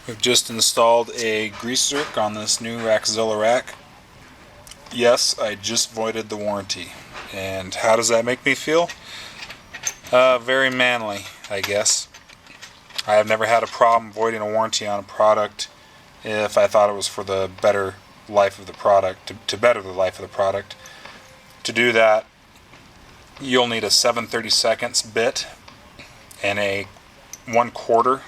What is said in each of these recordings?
We've just installed a grease zerk on this new Rackzilla rack. Yes, I just voided the warranty. And how does that make me feel? Very manly, I guess. I have never had a problem voiding a warranty on a product if I thought it was for the better life of the product, to better the life of the product. To do that, you'll need a 7/32 bit and a 1/4.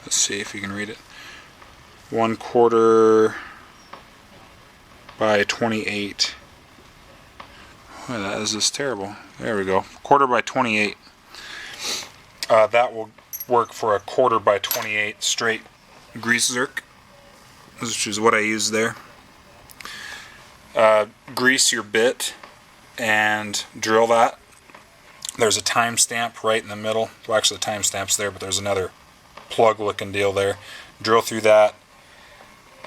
Let's see if you can read it. 1/4 by 28. Oh, that is just terrible. There we go. 1/4 by 28. That will work for a 1/4 by 28 straight grease zerk, which is what I use there. Grease your bit and drill that. There's a timestamp right in the middle. Well, actually the timestamp's there, but there's another plug looking deal there. Drill through that,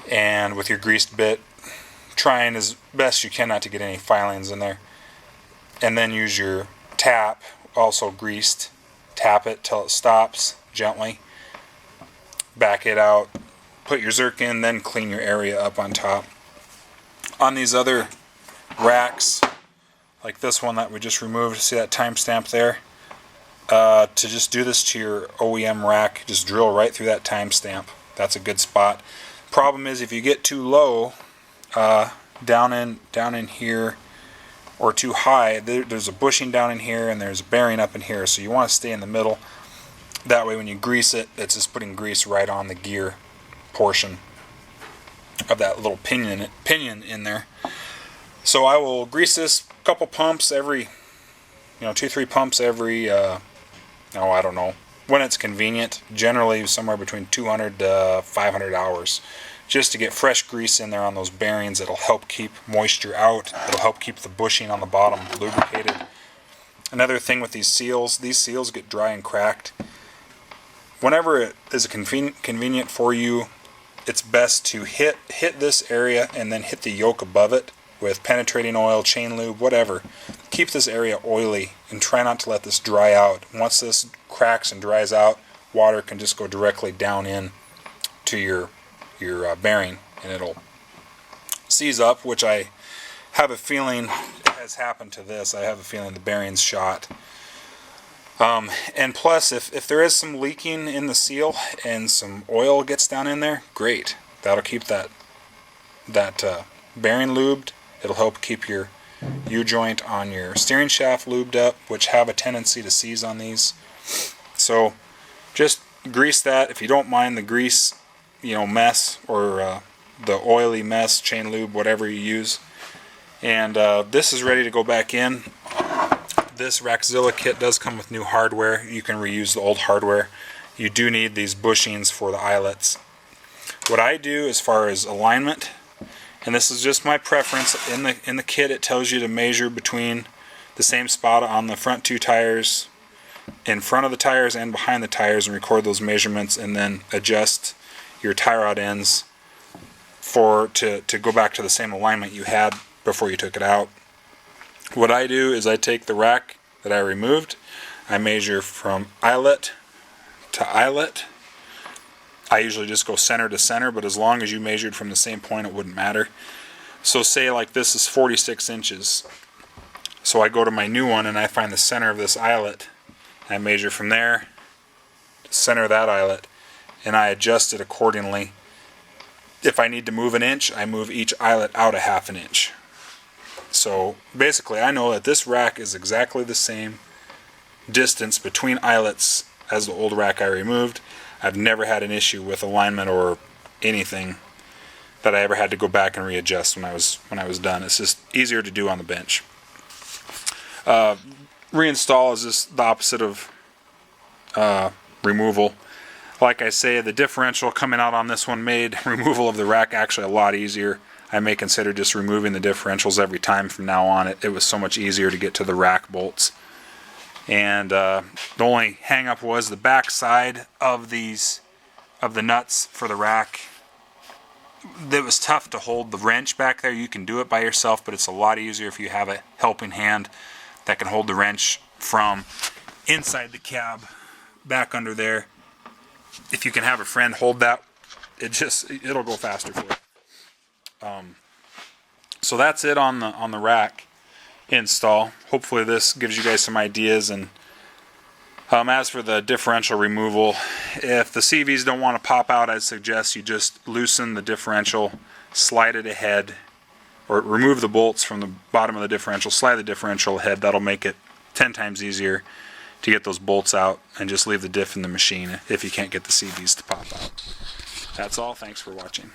and with your greased bit, trying as best you can not to get any filings in there, and then use your tap, also greased. Tap it till it stops gently, back it out, put your zerk in, then clean your area up on top. On these other racks, like this one that we just removed, see that timestamp there? To just do this to your OEM rack, just drill right through that timestamp. That's a good spot. Problem is, if you get too low, down in here, or too high, there's a bushing down in here and there's a bearing up in here, so you want to stay in the middle. That way when you grease it, it's just putting grease right on the gear portion of that little pinion in there. So I will grease this a couple pumps every, 2-3 pumps every, I don't know, when it's convenient, generally somewhere between 200 to 500 hours. Just to get fresh grease in there on those bearings. It'll help keep moisture out. It'll help keep the bushing on the bottom lubricated. Another thing with these seals get dry and cracked. Whenever it is convenient for you, it's best to hit this area and then hit the yoke above it with penetrating oil, chain lube, whatever. Keep this area oily and try not to let this dry out. Once this cracks and dries out, water can just go directly down in to your bearing, and it'll seize up, which I have a feeling has happened to this. I have a feeling the bearing's shot. And plus, if there is some leaking in the seal and some oil gets down in there, great. That'll keep that bearing lubed. It'll help keep your U-joint on your steering shaft lubed up, which have a tendency to seize on these. So just grease that. If you don't mind the grease mess, or the oily mess, chain lube, whatever you use. And this is ready to go back in. This Rackzilla kit does come with new hardware. You can reuse the old hardware. You do need these bushings for the eyelets. What I do as far as alignment, and this is just my preference, in the kit it tells you to measure between the same spot on the front two tires, in front of the tires and behind the tires, and record those measurements, and then adjust your tie rod ends to go back to the same alignment you had before you took it out. What I do is I take the rack that I removed, I measure from eyelet to eyelet. I usually just go center to center, but as long as you measured from the same point, it wouldn't matter. So say like this is 46 inches. So I go to my new one and I find the center of this eyelet. I measure from there to center of that eyelet, and I adjust it accordingly. If I need to move an inch, I move each eyelet out a half an inch. So basically I know that this rack is exactly the same distance between eyelets as the old rack I removed. I've never had an issue with alignment or anything that I ever had to go back and readjust when I was done. It's just easier to do on the bench. Reinstall is just the opposite of removal. Like I say, the differential coming out on this one made removal of the rack actually a lot easier. I may consider just removing the differentials every time from now on. It was so much easier to get to the rack bolts. And the only hang up was the back side of the nuts for the rack. It was tough to hold the wrench back there. You can do it by yourself, but it's a lot easier if you have a helping hand that can hold the wrench from inside the cab back under there if you can have a friend hold that, it'll go faster for you. So that's it on the rack install. Hopefully this gives you guys some ideas. And as for the differential removal, if the CVs don't want to pop out, I'd suggest you just loosen the differential, slide it ahead, or remove the bolts from the bottom of the differential, slide the differential ahead. That'll make it 10 times easier to get those bolts out, and just leave the diff in the machine if you can't get the CVs to pop out. That's all. Thanks for watching.